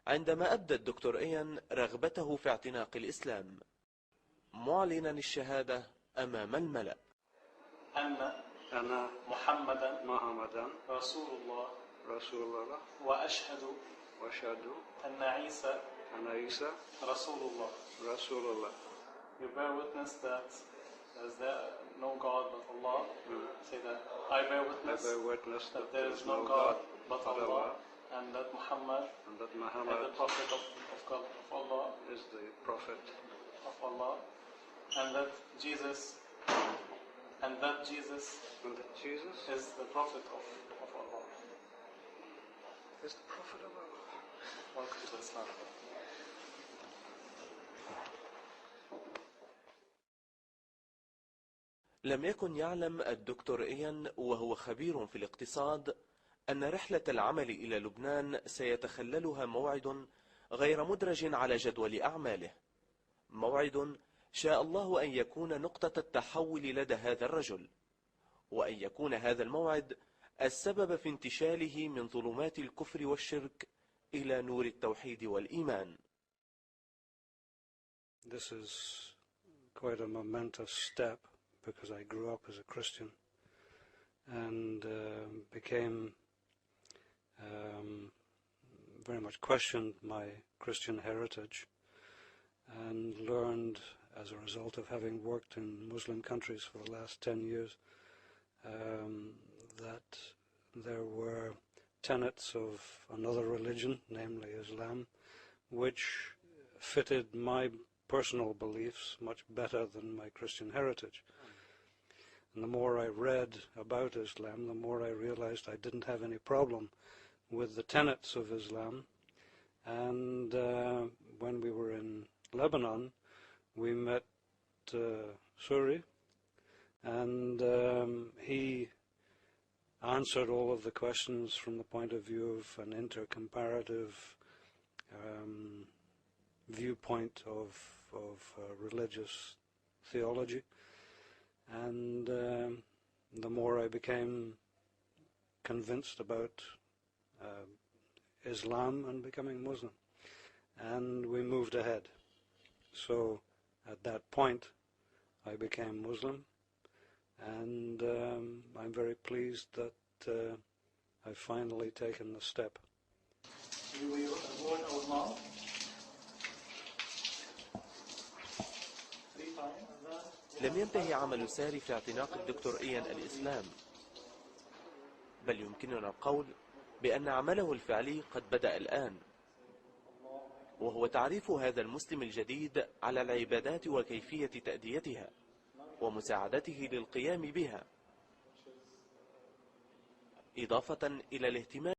عندما أبدى الدكتور إيان رغبته في اعتناق الإسلام، معلنا الشهادة أمام الملأ. أنا محمدا رسول الله وأشهد أن عيسى رسول الله. You bear witness that there is no God but Allah. Say that I bear witness that there is no God but Allah, and that Muhammad is the Prophet of Allah, is the Prophet of Allah, and that Jesus is the Prophet of Allah. Is the Prophet of Allah. Welcome to Islam. لم يكن يعلم الدكتور إيان وهو خبير في الاقتصاد أن رحلة العمل إلى لبنان سيتخللها موعد غير مدرج على جدول أعماله، موعد شاء الله أن يكون نقطة التحول لدى هذا الرجل، وأن يكون هذا الموعد السبب في انتشاله من ظلمات الكفر والشرك إلى نور التوحيد والإيمان. This is quite a momentous step, because I grew up as a Christian and became very much questioned my Christian heritage, and learned as a result of having worked in Muslim countries for the last 10 years that there were tenets of another religion, namely Islam, which fitted my personal beliefs much better than my Christian heritage. And the more I read about Islam, the more I realized I didn't have any problem with the tenets of Islam. And when we were in Lebanon, we met Suri, and he answered all of the questions from the point of view of an intercomparative viewpoint of religious theology. And the more I became convinced about Islam and becoming Muslim, and we moved ahead. So at that point I became Muslim, and I'm very pleased that I've finally taken the step. You were born Muslim? 3 times? لم ينتهي عمل ساري في اعتناق الدكتور إيان الإسلام، بل يمكننا القول بأن عمله الفعلي قد بدأ الآن، وهو تعريف هذا المسلم الجديد على العبادات وكيفية تأديتها ومساعدته للقيام بها، إضافة إلى الاهتمام